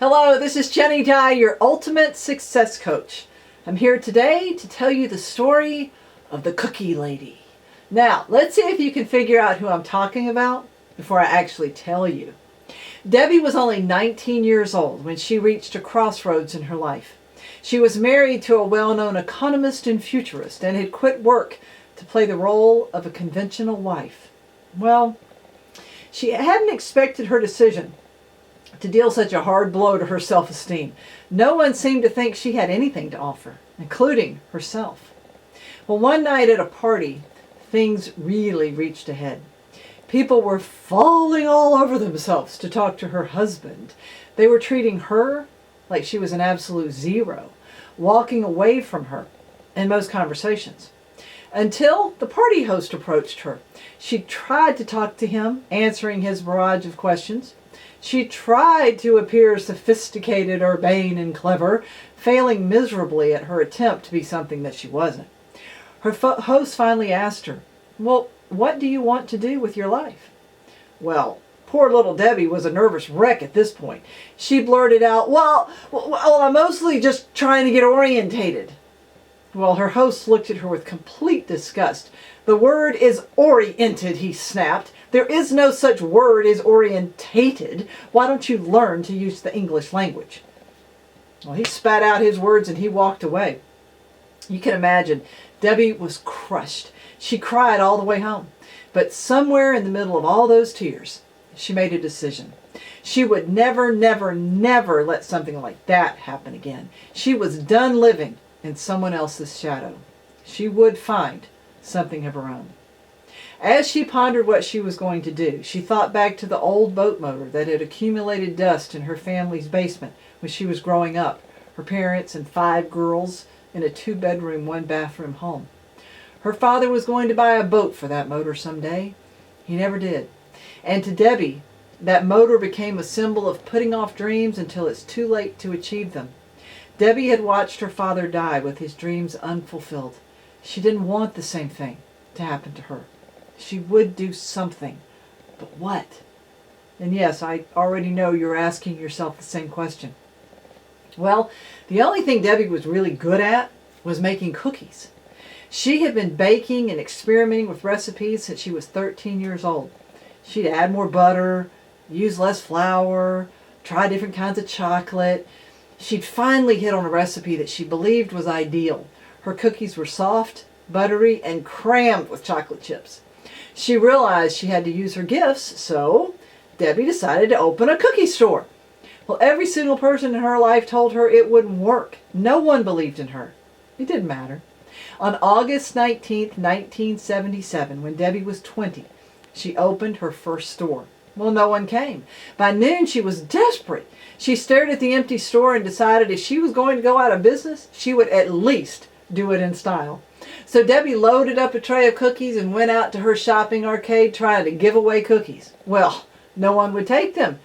Hello, this is Ginny, your ultimate success coach. I'm here today to tell you the story of the cookie lady. Now, let's see if you can figure out who I'm talking about before I actually tell you. Debbie was only 19 years old when she reached a crossroads in her life. She was married to a well-known economist and futurist and had quit work to play the role of a conventional wife. Well, she hadn't expected her decision to deal such a hard blow to her self-esteem. No one seemed to think she had anything to offer, including herself. Well, one night at a party, things really reached a head. People were falling all over themselves to talk to her husband. They were treating her like she was an absolute zero, walking away from her in most conversations. Until the party host approached her. She tried to talk to him, answering his barrage of questions. She tried to appear sophisticated, urbane, and clever, failing miserably at her attempt to be something that she wasn't. Her host finally asked her, "Well, what do you want to do with your life?" Well, poor little Debbie was a nervous wreck at this point. She blurted out, well, I'm mostly just trying to get orientated." Well, her host looked at her with complete disgust. "The word is oriented," he snapped. "There is no such word as orientated. Why don't you learn to use the English language?" Well, he spat out his words and he walked away. You can imagine, Debbie was crushed. She cried all the way home. But somewhere in the middle of all those tears, she made a decision. She would never, never, never let something like that happen again. She was done living in someone else's shadow. She would find something of her own. As she pondered what she was going to do, she thought back to the old boat motor that had accumulated dust in her family's basement when she was growing up, her parents and 5 girls in a 2-bedroom, 1-bathroom home. Her father was going to buy a boat for that motor someday. He never did. And to Debbie, that motor became a symbol of putting off dreams until it's too late to achieve them. Debbie had watched her father die with his dreams unfulfilled. She didn't want the same thing to happen to her. She would do something. But what? And yes, I already know you're asking yourself the same question. Well, the only thing Debbie was really good at was making cookies. She had been baking and experimenting with recipes since she was 13 years old. She'd add more butter, use less flour, try different kinds of chocolate. She'd finally hit on a recipe that she believed was ideal. Her cookies were soft, buttery, and crammed with chocolate chips. She realized she had to use her gifts, so Debbie decided to open a cookie store. Well, every single person in her life told her it wouldn't work. No one believed in her. It didn't matter. On August 19th, 1977, when Debbie was 20, she opened her first store. Well, no one came. By noon, she was desperate. She stared at the empty store and decided if she was going to go out of business, she would at least do it in style. So Debbie loaded up a tray of cookies and went out to her shopping arcade trying to give away cookies. Well, no one would take them.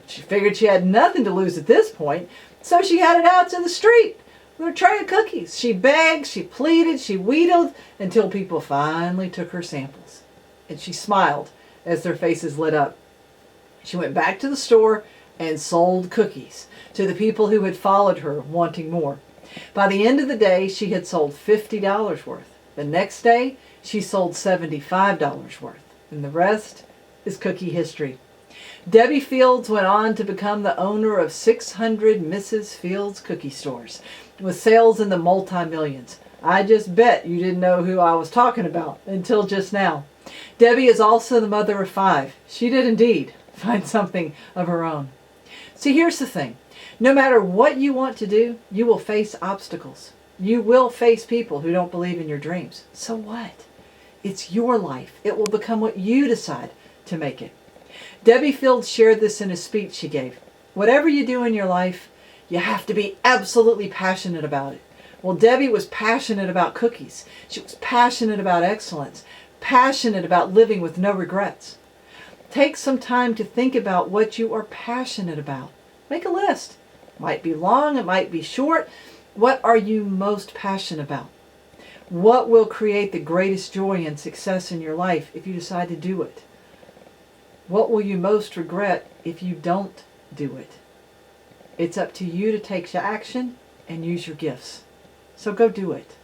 She figured she had nothing to lose at this point, so she headed out to the street with a tray of cookies. She begged, she pleaded, she wheedled until people finally took her samples. And she smiled as their faces lit up. She went back to the store and sold cookies to the people who had followed her wanting more. By the end of the day, she had sold $50 worth. The next day, she sold $75 worth. And the rest is cookie history. Debbie Fields went on to become the owner of 600 Mrs. Fields cookie stores with sales in the multi-millions. I just bet you didn't know who I was talking about until just now. Debbie is also the mother of 5. She did indeed find something of her own. See, here's the thing. No matter what you want to do, you will face obstacles. You will face people who don't believe in your dreams. So what? It's your life. It will become what you decide to make it. Debbie Fields shared this in a speech she gave. Whatever you do in your life, you have to be absolutely passionate about it. Well, Debbie was passionate about cookies. She was passionate about excellence, passionate about living with no regrets. Take some time to think about what you are passionate about. Make a list. It might be long, it might be short. What are you most passionate about? What will create the greatest joy and success in your life if you decide to do it? What will you most regret if you don't do it? It's up to you to take action and use your gifts. So go do it.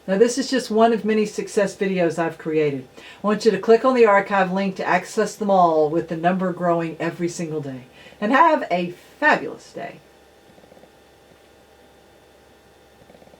Now this is just one of many success videos I've created. I want you to click on the archive link to access them all with the number growing every single day. And have a fabulous day.